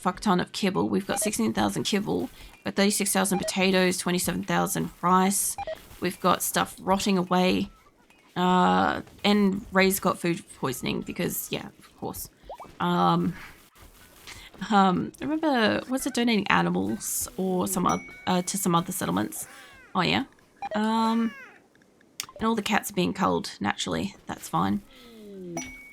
fuck ton of kibble. We've got 16,000 kibble, got 36,000 potatoes, 27,000 rice. We've got stuff rotting away. And Ray's got food poisoning because, yeah, of course. Remember, was it donating animals or some to some other settlements? Oh yeah. And all the cats are being culled naturally. That's fine.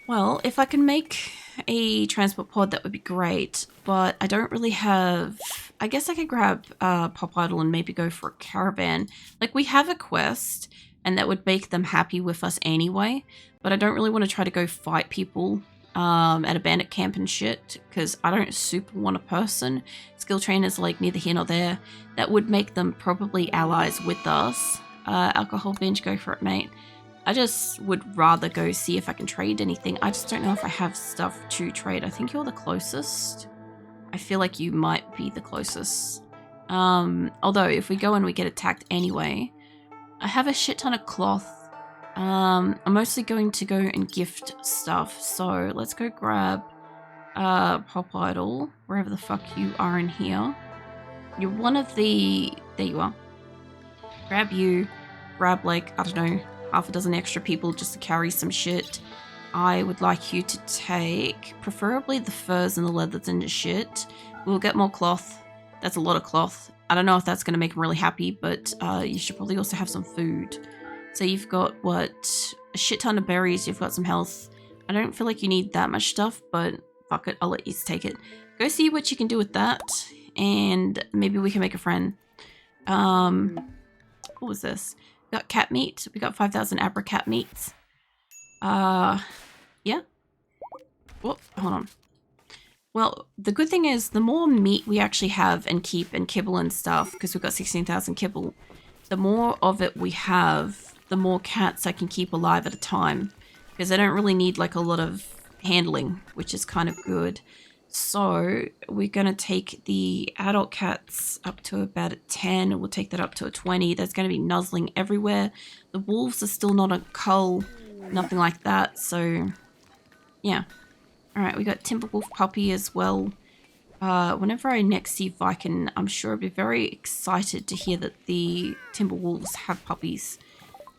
Well, if I can make a transport pod, that would be great. But I don't really have. I guess I could grab Pop Idol and maybe go for a caravan. Like, we have a quest, and that would make them happy with us anyway. But I don't really want to try to go fight people at a bandit camp and shit, because I don't super want a person. Skill trainers like neither here nor there. That would make them probably allies with us. Alcohol binge, go for it, mate. I just would rather go see if I can trade anything. I just don't know if I have stuff to trade. I think you're the closest. I feel like you might be the closest. Although if we go and we get attacked anyway, I have a shit ton of cloth. I'm mostly going to go and gift stuff. So let's go grab Pop Idol, wherever the fuck you are in here. You're one of the... There you are. Grab you. Grab, like, I don't know, half a dozen extra people just to carry some shit. I would like you to take preferably the furs and the leathers and the shit. We'll get more cloth. That's a lot of cloth. I don't know if that's going to make them really happy, but you should probably also have some food. So you've got, what, a shit ton of berries. You've got some health. I don't feel like you need that much stuff, but fuck it. I'll let you take it. Go see what you can do with that, and maybe we can make a friend. What was this? We got cat meat. We got 5,000 Abra cat meats. Yeah. Whoop, hold on. Well, the good thing is the more meat we actually have and keep and kibble and stuff, because we've got 16,000 kibble, the more of it we have, the more cats I can keep alive at a time, because I don't really need like a lot of handling, which is kind of good. So we're going to take the adult cats up to about a 10. We'll take that up to a 20. There's going to be nuzzling everywhere. The wolves are still not a cull, nothing like that. So yeah. All right, we got Timberwolf puppy as well. Whenever I next see Viken, I'm sure I'll be very excited to hear that the Timberwolves have puppies.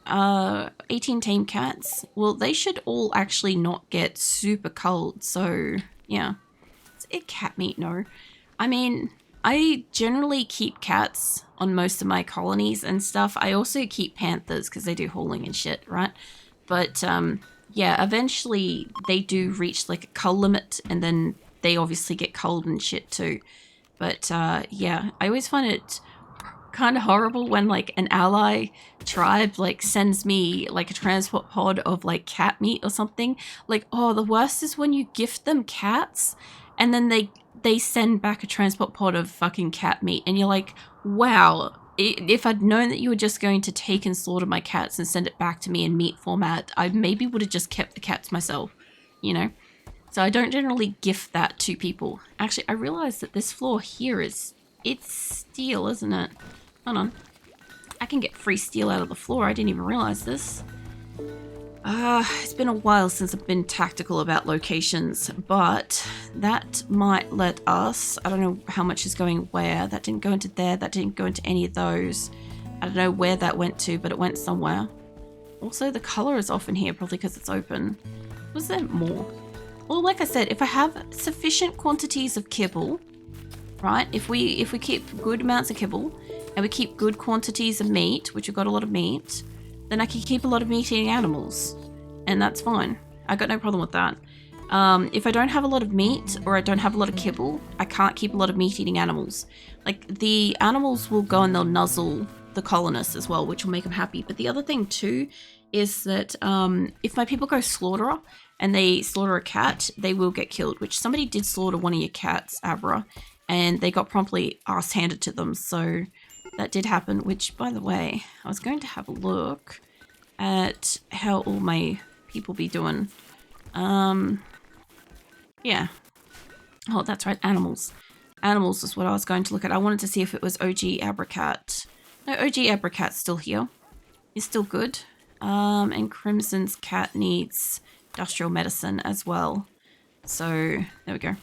18 tame cats. Well, they should all actually not get super cold. So yeah. Cat meat, no. I mean, I generally keep cats on most of my colonies and stuff. I also keep panthers because they do hauling and shit, right? But yeah, eventually they do reach like a cull limit, and then they obviously get cold and shit too. But yeah, I always find it kind of horrible when like an ally tribe like sends me like a transport pod of like cat meat or something. Like, oh, the worst is when you gift them cats and then they send back a transport pod of fucking cat meat, and you're like, wow, if I'd known that you were just going to take and slaughter my cats and send it back to me in meat format, I maybe would have just kept the cats myself, you know? So I don't generally gift that to people. Actually, I realized that this floor here it's steel, isn't it? Hold on. I can get free steel out of the floor. I didn't even realize this. It's been a while since I've been tactical about locations, but that might let us... I don't know how much is going where. That didn't go into there. That didn't go into any of those. I don't know where that went to, but it went somewhere. Also, the color is off in here, probably because it's open. Was there more? Well, like I said, if I have sufficient quantities of kibble, right? If we keep good amounts of kibble, and we keep good quantities of meat, which we've got a lot of meat, then I can keep a lot of meat-eating animals, and that's fine. I got no problem with that. If I don't have a lot of meat, or I don't have a lot of kibble, I can't keep a lot of meat-eating animals. Like, the animals will go and they'll nuzzle the colonists as well, which will make them happy. But the other thing, too, is that if my people go slaughterer, and they slaughter a cat, they will get killed, which somebody did slaughter one of your cats, Abra, and they got promptly ass-handed to them, so... that did happen, which, by the way, I was going to have a look at how all my people be doing. Yeah. Oh, that's right, animals. Animals is what I was going to look at. I wanted to see if it was OG Abracat. No, OG Abracat's still here. He's still good. And Crimson's cat needs industrial medicine as well. So, there we go.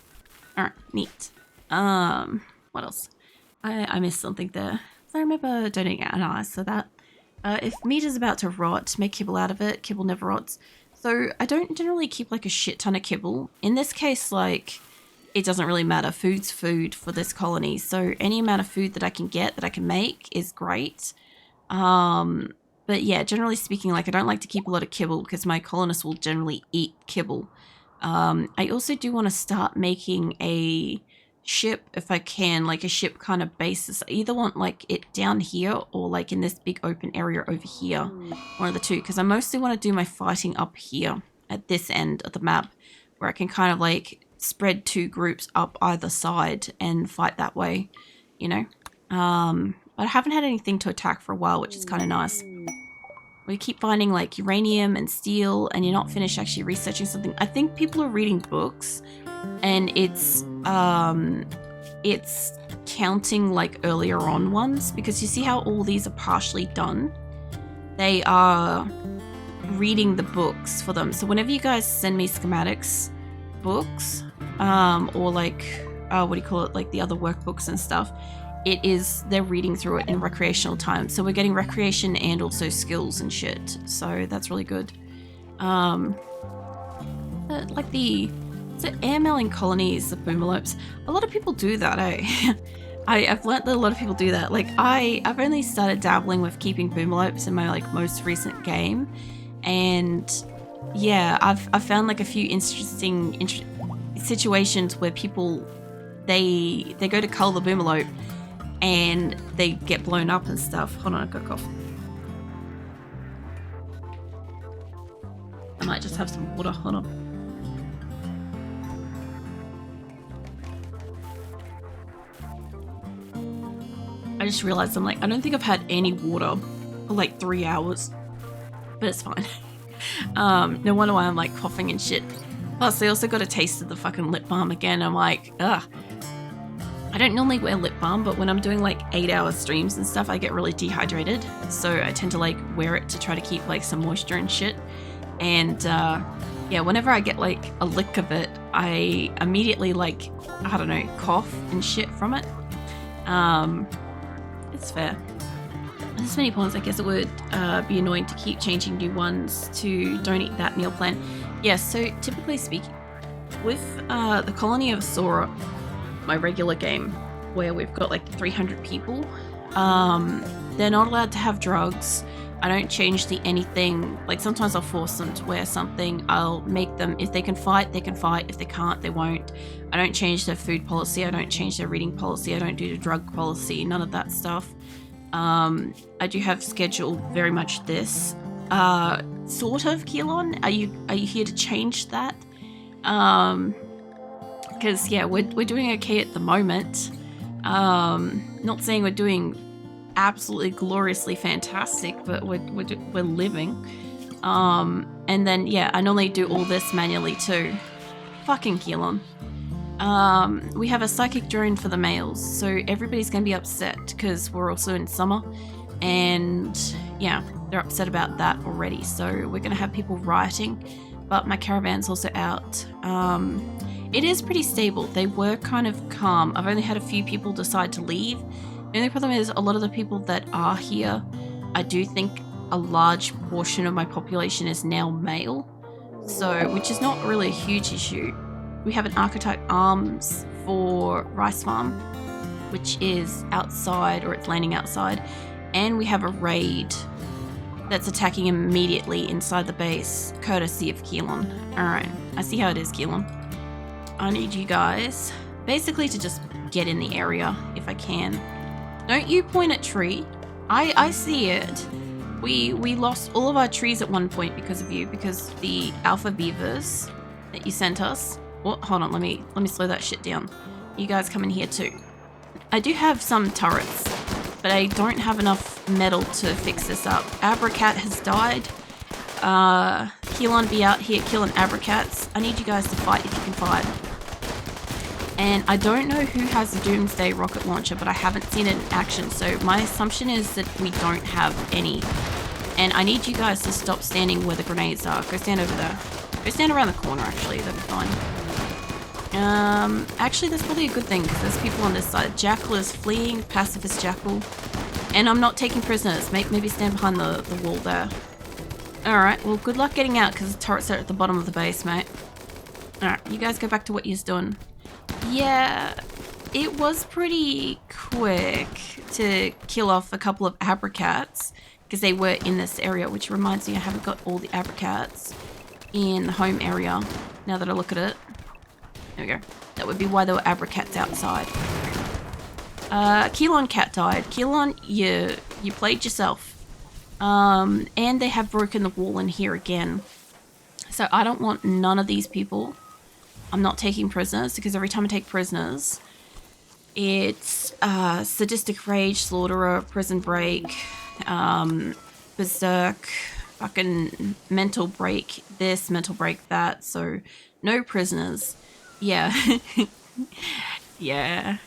Alright, neat. What else? I missed something there. So I remember donating an ice so that if meat is about to rot, make kibble out of it. Kibble never rots. So I don't generally keep like a shit ton of kibble. In this case, like, it doesn't really matter. Food's food for this colony. So any amount of food that I can get, that I can make, is great. But yeah, generally speaking, like, I don't like to keep a lot of kibble because my colonists will generally eat kibble. I also do want to start making a ship if I can, like a ship kind of basis. I either want like it down here or like in this big open area over here. One of the two, because I mostly want to do my fighting up here at this end of the map where I can kind of like spread 2 groups up either side and fight that way, you know. But I haven't had anything to attack for a while, which is kind of nice. We keep finding like uranium and steel, and you're not finished actually researching something. I think people are reading books, and it's counting like earlier on ones, because you see how all these are partially done. They are reading the books for them. So whenever you guys send me schematics books, or like what do you call it, like the other workbooks and stuff, they're reading through it in recreational time. So we're getting recreation and also skills and shit. So that's really good. Like the airmailing colonies of boomalopes. A lot of people do that, eh? I've learnt that a lot of people do that. Like I've only started dabbling with keeping boomalopes in my like most recent game, and yeah, I've found like a few interesting situations where people they go to cull the boomalope and they get blown up and stuff. Hold on, I've got a cough. I might just have some water. Hold on. I just realized I don't think I've had any water for like 3 hours, but it's fine. No wonder why I'm like coughing and shit. Plus, I also got a taste of the fucking lip balm again. I'm like, ugh. I don't normally wear lip balm, but when I'm doing like 8-hour streams and stuff, I get really dehydrated. So I tend to like wear it to try to keep like some moisture and shit. And yeah, whenever I get like a lick of it, I immediately like, I don't know, cough and shit from it. It's fair. There's many points. I guess it would be annoying to keep changing new ones to don't eat that meal plan. Yeah, so typically speaking, with the Colony of Sora, my regular game, where we've got like 300 people, they're not allowed to have drugs. I don't change anything. Like sometimes I'll force them to wear something. I'll make them, if they can fight, they can fight. If they can't, they won't. I don't change their food policy. I don't change their reading policy. I don't do the drug policy. None of that stuff. I do have scheduled very much this. Sort of, Keelon. Are you here to change that? Because yeah, we're doing okay at the moment. Not saying we're doing absolutely gloriously fantastic, but we're living. And then yeah, I normally do all this manually too. Fucking Keelon. We have a psychic drone for the males, so everybody's gonna be upset because we're also in summer, and yeah, they're upset about that already. So we're gonna have people rioting, but my caravan's also out. It is pretty stable. They were kind of calm. I've only had a few people decide to leave. The only problem is a lot of the people that are here, I do think a large portion of my population is now male, so which is not really a huge issue. We have an archetype arms for Rice Farm, which is outside, or it's landing outside, and we have a raid that's attacking immediately inside the base, courtesy of Keelon. Alright, I see how it is, Keelon. I need you guys basically to just get in the area if I can. Don't you point at tree. I see it. We lost all of our trees at one point because of you, because the alpha beavers that you sent us. Oh, hold on, let me slow that shit down. You guys come in here too. I do have some turrets, but I don't have enough metal to fix this up. Abracat has died. Keelon be out here killing Abracats. I need you guys to fight if you can fight. And I don't know who has the Doomsday rocket launcher, but I haven't seen it in action, so my assumption is that we don't have any. And I need you guys to stop standing where the grenades are. Go stand over there. Go stand around the corner, actually. That'd be fine. Actually, that's probably a good thing because there's people on this side. Jackal is fleeing, pacifist Jackal. And I'm not taking prisoners. Maybe stand behind the wall there. Alright, well, good luck getting out because the turrets are at the bottom of the base, mate. Alright, you guys go back to what you're doing. Yeah, it was pretty quick to kill off a couple of abracats because they were in this area, which reminds me I haven't got all the abracats in the home area now that I look at it. There we go. That would be why there were abracats outside. Keelon cat died. Keelon, you played yourself. And they have broken the wall in here again. So I don't want none of these people. I'm not taking prisoners because every time I take prisoners, it's sadistic rage, slaughterer, prison break, berserk, fucking mental break this, mental break that. So no prisoners. Yeah. Yeah.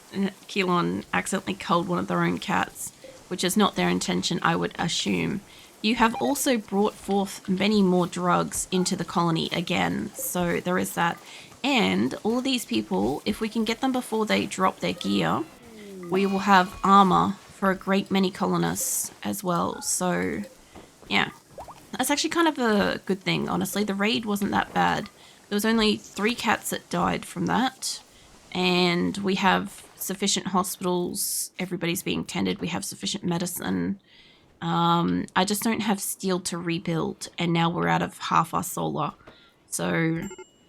Keelon accidentally culled one of their own cats, which is not their intention, I would assume. You have also brought forth many more drugs into the colony again, so there is that. And all of these people, if we can get them before they drop their gear, we will have armor for a great many colonists as well. So, yeah. That's actually kind of a good thing, honestly. The raid wasn't that bad. There was only 3 cats that died from that. And we have sufficient hospitals. Everybody's being tended. We have sufficient medicine. I just don't have steel to rebuild. And now we're out of half our solar. So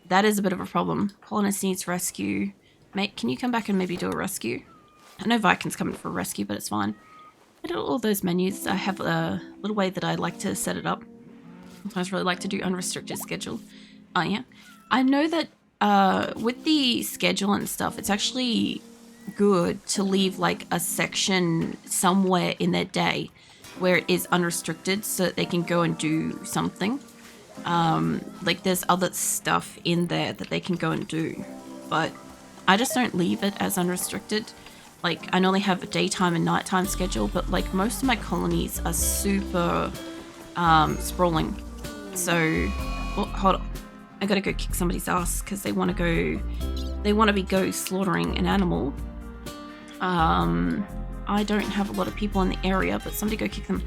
that is a bit of a problem. Colonist needs rescue. Mate, can you come back and maybe do a rescue? I know Viking's coming for a rescue, but it's fine. I do all those menus. I have a little way that I like to set it up. Sometimes really like to do unrestricted schedule. Oh, yeah. I know that with the schedule and stuff, it's actually good to leave like a section somewhere in their day where it is unrestricted so that they can go and do something. Like there's other stuff in there that they can go and do, but I just don't leave it as unrestricted. Like I normally have a daytime and nighttime schedule, but like most of my colonies are super sprawling. So, oh, hold on. I gotta go kick somebody's ass because they want to go slaughtering an animal. I don't have a lot of people in the area, but somebody go kick them.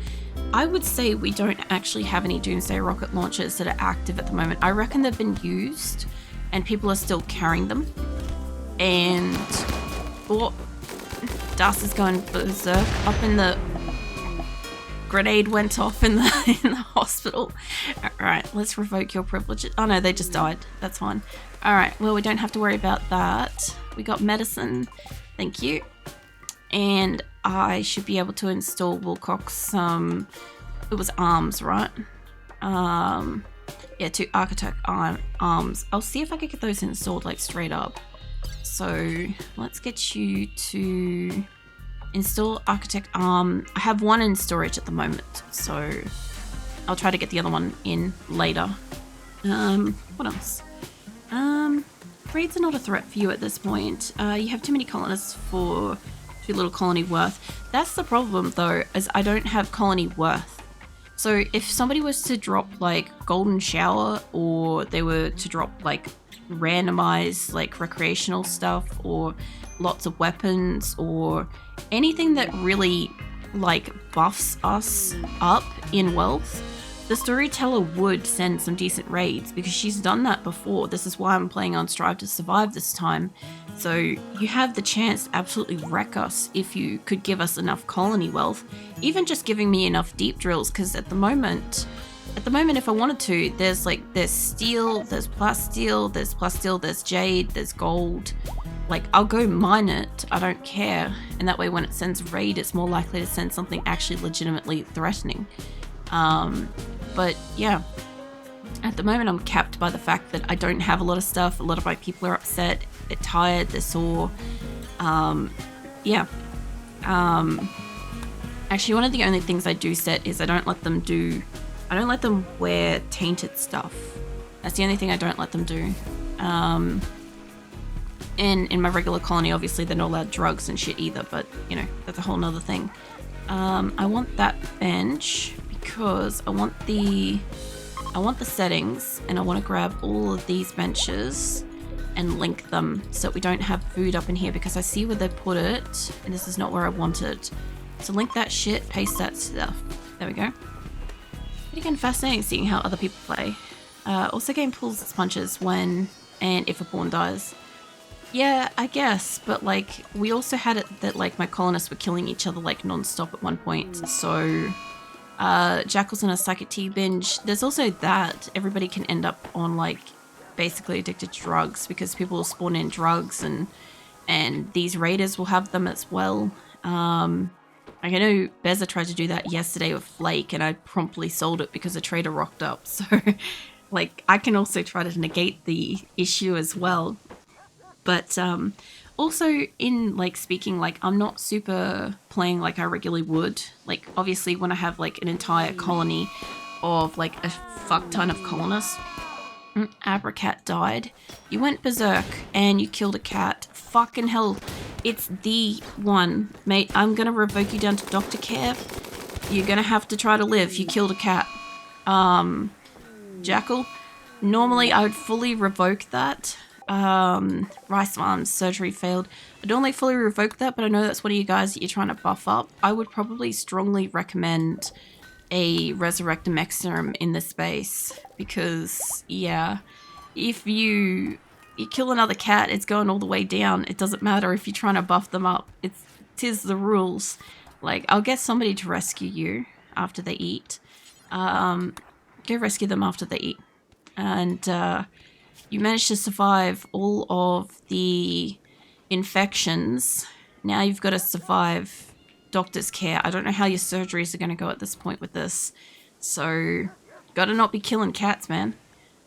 I would say we don't actually have any Doomsday rocket launchers that are active at the moment. I reckon they've been used and people are still carrying them. And oh, Das is going berserk up in the... Grenade went off in the hospital. Alright, let's revoke your privileges. Oh no, they just died. That's fine. Alright, well we don't have to worry about that. We got medicine. Thank you. And I should be able to install Wilcox some... It was arms, right? Yeah, 2 architect arms. I'll see if I can get those installed like straight up. So let's get you to... Install architect arm. I have 1 in storage at the moment, so I'll try to get the other one in later. What else? Raids are not a threat for you at this point. You have too many colonists for too little colony worth. That's the problem though, is I don't have colony worth. So if somebody was to drop like golden shower, or they were to drop like randomized like recreational stuff, or lots of weapons, or anything that really like buffs us up in wealth, the storyteller would send some decent raids because she's done that before. This is why I'm playing on Strive to Survive this time. So you have the chance to absolutely wreck us if you could give us enough colony wealth, even just giving me enough deep drills, because at the moment if I wanted to, there's steel, there's plasteel, there's jade, there's gold. Like, I'll go mine it, I don't care. And that way when it sends raid, it's more likely to send something actually legitimately threatening. But yeah, at the moment I'm capped by the fact that I don't have a lot of stuff. A lot of my people are upset, they're tired, they're sore. Yeah. Actually, one of the only things I do set is I don't let them wear tainted stuff. That's the only thing I don't let them do. And in my regular colony, obviously they're not allowed drugs and shit either, but you know, that's a whole nother thing. I want that bench because I want the settings, and I want to grab all of these benches. and link them so we don't have food up in here, because I see where they put it and this is not where I want it. So link that shit, paste that stuff. There we go. But again, fascinating seeing how other people play. Also game pulls its punches when and if a pawn dies. Yeah, I guess, but like we also had it that like my colonists were killing each other like non-stop at one point. So Jackal's on a psychic tea binge. There's also that everybody can end up on like basically addicted to drugs, because people will spawn in drugs and these raiders will have them as well. I know Beza tried to do that yesterday with Flake and I promptly sold it because a trader rocked up. So like I can also try to negate the issue as well. But also in like speaking, like I'm not super playing like I regularly would. Like obviously when I have like an entire colony of like a fuck ton of colonists. Abracat died. You went berserk and you killed a cat. Fucking hell. It's the one. Mate, I'm gonna revoke you down to doctor care. You're gonna have to try to live. You killed a cat. Jackal. Normally I would fully revoke that. Rice Farms surgery failed. I'd only fully revoke that, but I know that's one of you guys that you're trying to buff up. I would probably strongly recommend a Resurrectum Exerum in this space, because yeah, if you kill another cat, it's going all the way down. It doesn't matter if you're trying to buff them up. Tis the rules. Like, I'll get somebody to rescue you after they eat. Go rescue them after they eat. And you managed to survive all of the infections. Now you've got to survive doctor's care. I don't know how your surgeries are going to go at this point with this. So, gotta not be killing cats, man.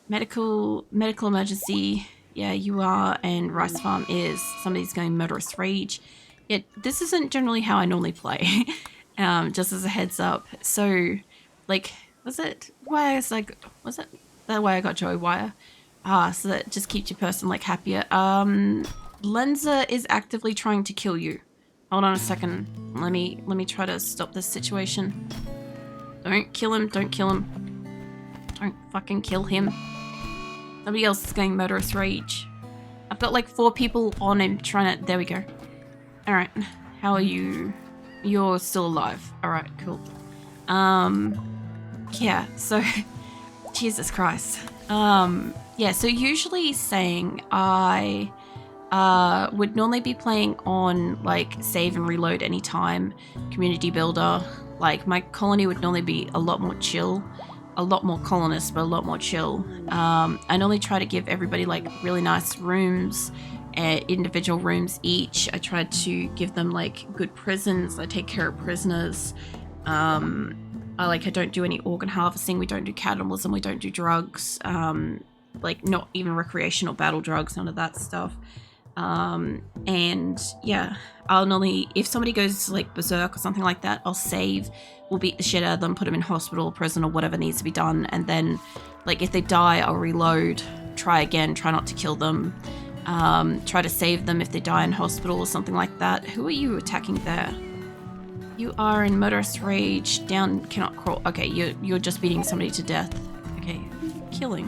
Medical emergency. Yeah, you are, and Rice Farm is. Somebody's going murderous rage. Yeah, this isn't generally how I normally play. Just as a heads up. So, like, was it that way I got Joey Wire? So that just keeps your person, like, happier. Lenza is actively trying to kill you. Hold on a second. Let me try to stop this situation. Don't kill him. Don't kill him. Don't fucking kill him. Somebody else is going murderous rage. I've got like 4 people on him trying to... There we go. Alright. How are you? You're still alive. Alright, cool. Yeah, so... Jesus Christ. Yeah, so usually saying I... would normally be playing on like save and reload anytime, community builder. Like my colony would normally be a lot more chill, a lot more colonists, but a lot more chill. I normally try to give everybody like really nice rooms, individual rooms each. I try to give them like good prisons. I take care of prisoners. I don't do any organ harvesting. We don't do cannibalism. We don't do drugs. Like not even recreational battle drugs. None of that stuff. And yeah, I'll normally, if somebody goes like berserk or something like that, I'll save, we'll beat the shit out of them, put them in hospital, prison, or whatever needs to be done. And then like if they die, I'll reload, try again, try not to kill them, try to save them if they die in hospital or something like that. Who are you attacking there? You are in murderous rage, down, cannot crawl. Okay, you're just beating somebody to death. Okay, killing.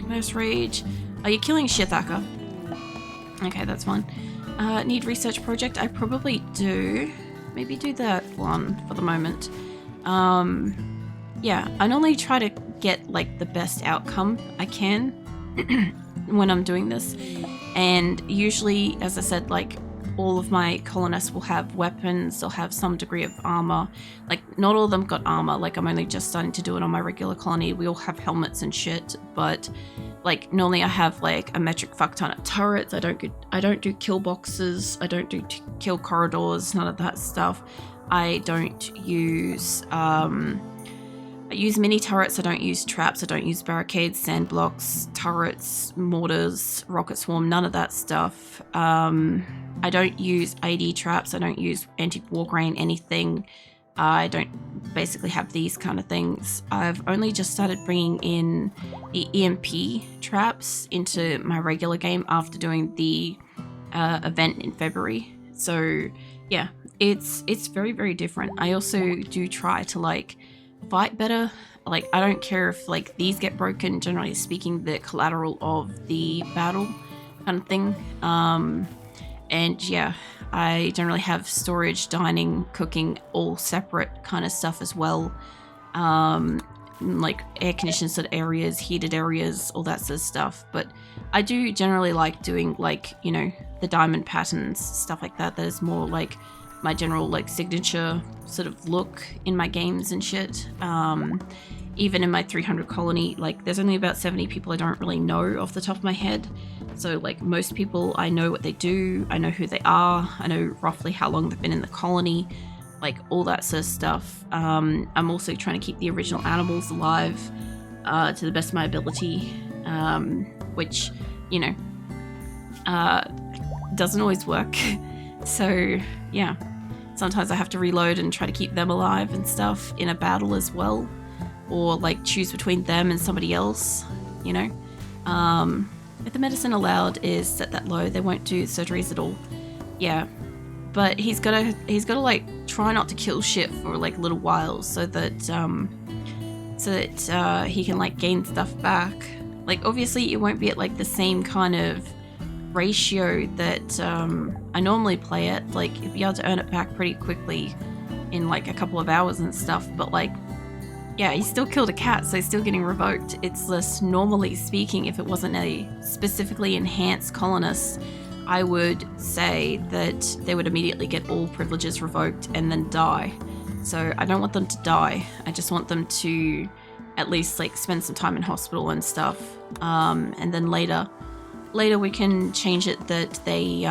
Murderous rage. Are you killing Shithaka? Okay, that's fine. Need research project? I probably do. Maybe do that one for the moment. Yeah, I normally try to get like the best outcome I can when I'm doing this. And usually, as I said, like all of my colonists will have weapons, they'll have some degree of armor. Like not all of them got armor, like I'm only just starting to do it on my regular colony. We all have helmets and shit, but like normally I have like a metric fuck ton of turrets. I don't do kill boxes, I don't do kill corridors, none of that stuff. I don't use I use mini turrets, I don't use traps, I don't use barricades, sand blocks, turrets, mortars, rocket swarm, none of that stuff. I don't use AD traps, I don't use anti-war grain, anything. I don't basically have these kind of things. I've only just started bringing in the EMP traps into my regular game after doing the event in February. So yeah, it's very, very different. I also do try to like fight better. Like, I don't care if, like, these get broken, generally speaking, the collateral of the battle kind of thing. And yeah, I generally have storage, dining, cooking, all separate kind of stuff as well. Like air-conditioned sort of areas, heated areas, all that sort of stuff. But I do generally like doing, like, you know, the diamond patterns, stuff like that. That is more like my general, like, signature sort of look in my games and shit. Even in my 300 colony, like, there's only about 70 people I don't really know off the top of my head. So, like, most people, I know what they do, I know who they are, I know roughly how long they've been in the colony, like, all that sort of stuff. I'm also trying to keep the original animals alive to the best of my ability, which, you know, doesn't always work. So, yeah. Sometimes I have to reload and try to keep them alive and stuff in a battle as well. Or, like, choose between them and somebody else, you know? If the medicine allowed is set that low, they won't do surgeries at all. Yeah. But he's gotta like, try not to kill shit for, like, little while so that he can, like, gain stuff back. Like, obviously it won't be at, like, the same kind of ratio that I normally play at. Like, you'd be able to earn it back pretty quickly in, like, a couple of hours and stuff, but, like, yeah, he still killed a cat, so he's still getting revoked. It's just, normally speaking, if it wasn't a specifically enhanced colonist, I would say that they would immediately get all privileges revoked and then die. So I don't want them to die. I just want them to at least, like, spend some time in hospital and stuff. And then later we can change it that they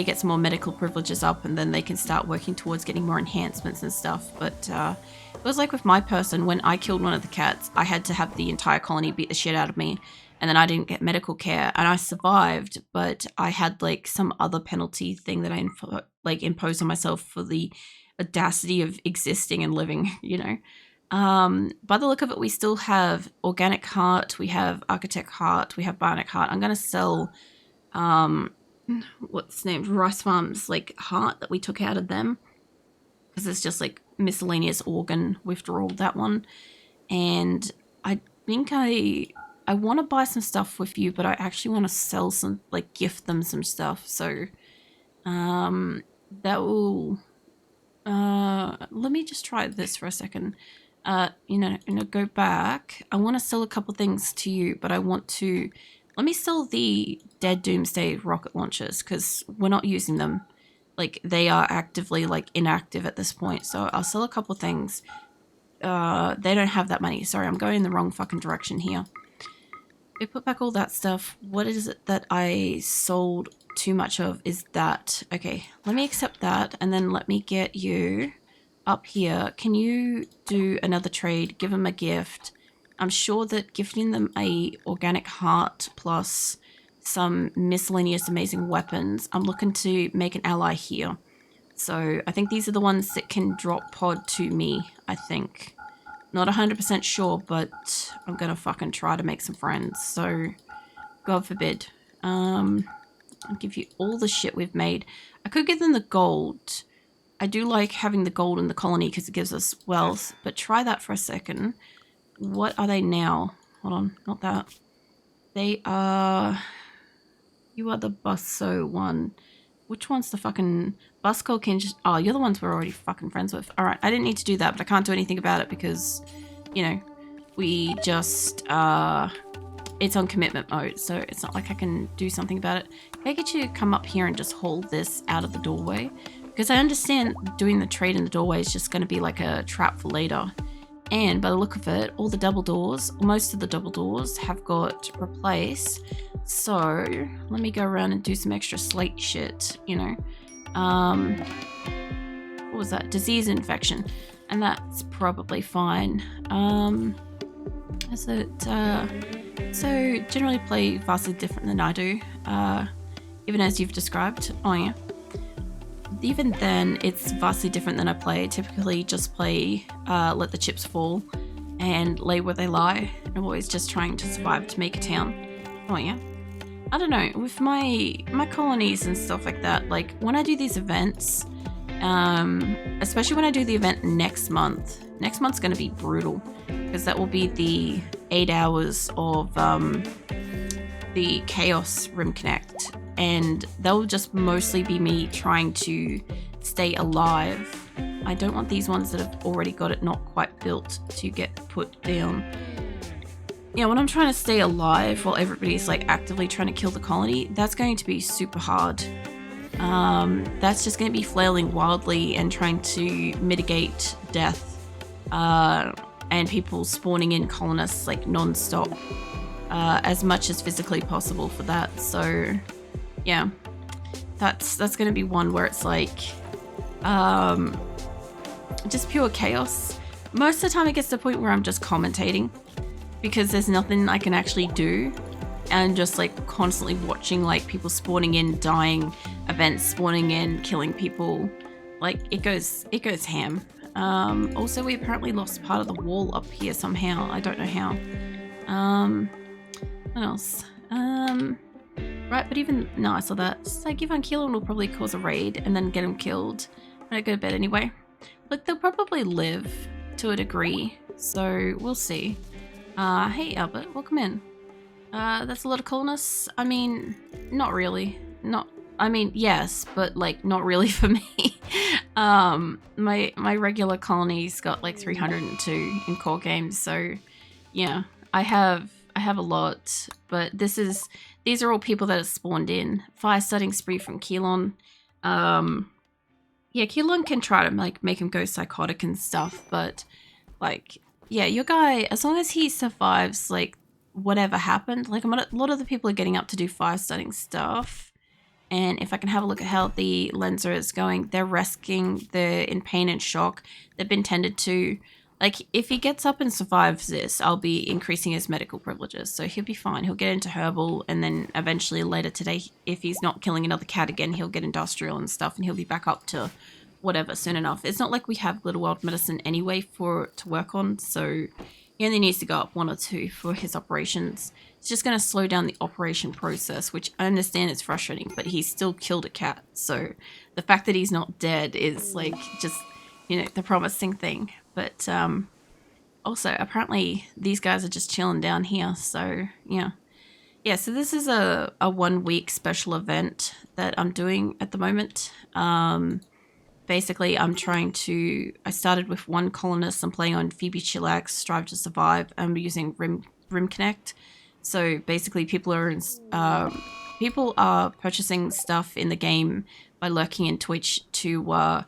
get some more medical privileges up, and then they can start working towards getting more enhancements and stuff. But it was like with my person, when I killed one of the cats, I had to have the entire colony beat the shit out of me, and then I didn't get medical care, and I survived, but I had, like, some other penalty thing that I imposed on myself for the audacity of existing and living, you know. By the look of it, we still have organic heart, we have architect heart, we have bionic heart. I'm gonna sell what's named Rice Farms, like, heart that we took out of them, because it's just, like, miscellaneous organ withdrawal, that one. And I think I want to buy some stuff with you, but I actually want to sell some, like, gift them some stuff. So that will let me just try this for a second. You know, go back. I want to sell a couple things to you, but let me sell the Dead Doomsday rocket launchers, because we're not using them. Like, they are actively, like, inactive at this point. So I'll sell a couple things. They don't have that money. Sorry, I'm going in the wrong fucking direction here. We put back all that stuff. What is it that I sold too much of is that. Okay, let me accept that, and then let me get you up here. Can you do another trade? Give them a gift. I'm sure that gifting them a organic heart plus some miscellaneous amazing weapons. I'm looking to make an ally here. So I think these are the ones that can drop pod to me, I think. Not 100% sure, but I'm gonna fucking try to make some friends. So, God forbid. I'll give you all the shit we've made. I could give them the gold. I do like having the gold in the colony because it gives us wealth, but try that for a second. What are they now? Hold on, not that. They are... You are the Busso one. Which one's the fucking... Busco can just... Oh, you're the ones we're already fucking friends with. Alright, I didn't need to do that, but I can't do anything about it because, you know, we just... It's on commitment mode, so it's not like I can do something about it. Can I get you to come up here and just hold this out of the doorway? Because I understand doing the trade in the doorway is just going to be like a trap for later. And by the look of it, all the double doors, most of the double doors have got replaced. So let me go around and do some extra slate shit, you know. What was that? Disease infection. And that's probably fine. Is it, so generally play vastly different than I do, even as you've described. Oh yeah. Even then, it's vastly different than I play. Typically just play let the chips fall and lay where they lie. I'm always just trying to survive to make a town. Oh yeah. I don't know, with my colonies and stuff like that, like when I do these events, Especially when I do the event next month. Next month's going to be brutal because that will be the 8 hours of the Chaos Rimconnect, and that will just mostly be me trying to stay alive. I don't want these ones that have already got it not quite built to get put down. Yeah, when I'm trying to stay alive while everybody's like actively trying to kill the colony, that's going to be super hard. That's just going to be flailing wildly and trying to mitigate death, and people spawning in colonists like non-stop, as much as physically possible for that. So yeah, that's going to be one where it's like just pure chaos. Most of the time it gets to the point where I'm just commentating because there's nothing I can actually do, and just like constantly watching like people spawning in, dying, events spawning in, killing people. Like it goes ham. Also, we apparently lost part of the wall up here somehow. I don't know how. What else? Right, but even no, I saw that. Just like if I'm killing, will probably cause a raid and then get him killed when I go to bed anyway. Look, they'll probably live to a degree, so we'll see. Hey Albert, welcome in. That's a lot of colonists. I mean, not really. I mean, yes, but like not really for me. My regular colony's got like 302 in core games, so yeah, I have a lot, but these are all people that have spawned in. Fire starting spree from Keelon. Yeah, Keelon can try to like make him go psychotic and stuff, but like, yeah, your guy, as long as he survives like whatever happened, like a lot of the people are getting up to do fire starting stuff. And if I can have a look at how the Lenser is going, they're resting, they're in pain and shock, they've been tended to. Like, if he gets up and survives this, I'll be increasing his medical privileges. So he'll be fine. He'll get into herbal, and then eventually later today, if he's not killing another cat again, he'll get industrial and stuff, and he'll be back up to whatever soon enough. It's not like we have Little World Medicine anyway to work on, so he only needs to go up 1 or 2 for his operations. It's just going to slow down the operation process, which I understand is frustrating, but he still killed a cat. So the fact that he's not dead is like just, you know, the promising thing. But also apparently these guys are just chilling down here. So yeah. Yeah, so this is a 1 week special event that I'm doing at the moment. Basically, I started with 1 colonist. I'm playing on Phoebe, Chillax, Strive to Survive. I'm using Rimconnect. So basically, people are purchasing stuff in the game by lurking in Twitch to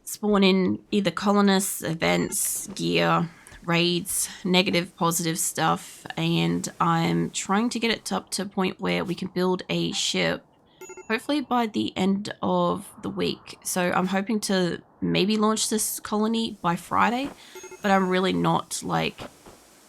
spawn in either colonists, events, gear, raids, negative, positive stuff. And I'm trying to get it up to a point where we can build a ship, hopefully by the end of the week. So I'm hoping to maybe launch this colony by Friday, but I'm really not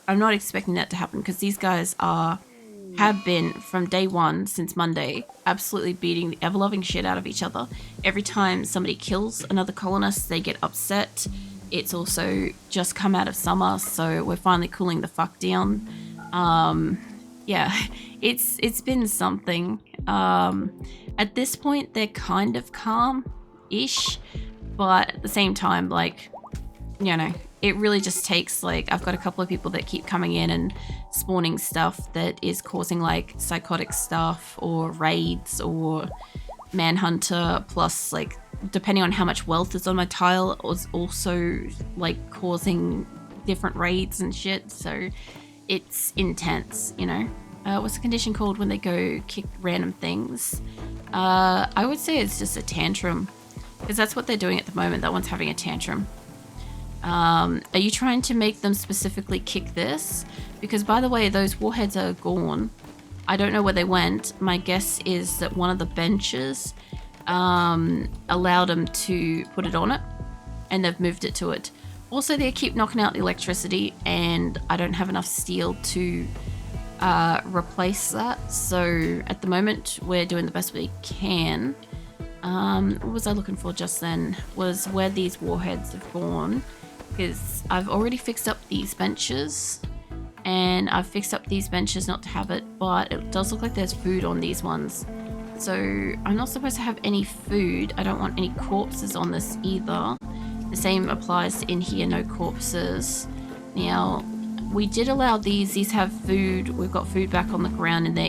I'm not expecting that to happen because these guys have been from day one since Monday absolutely beating the ever-loving shit out of each other. Every time somebody kills another colonist, they get upset. It's also just come out of summer, so we're finally cooling the fuck down. Yeah, it's been something. At this point, they're kind of calm-ish, but at the same time, like, you know, it really just takes, like, I've got a couple of people that keep coming in and spawning stuff that is causing, like, psychotic stuff or raids or manhunter, plus, like, depending on how much wealth is on my tile, is also, like, causing different raids and shit, so it's intense, you know? What's the condition called when they go kick random things? I would say it's just a tantrum, because that's what they're doing at the moment. That one's having a tantrum. Are you trying to make them specifically kick this? Because, by the way, those warheads are gone. I don't know where they went. My guess is that one of the benches allowed them to put it on it, and they've moved it to it. Also, they keep knocking out the electricity, and I don't have enough steel to replace that. So, at the moment, we're doing the best we can. What was I looking for just then? Was where these warheads have gone. Because I've already fixed up these benches, and I've fixed up these benches not to have it, but it does look like there's food on these ones. So I'm not supposed to have any food. I don't want any corpses on this either. The same applies in here, no corpses. Now, we did allow these have food. We've got food back on the ground and they're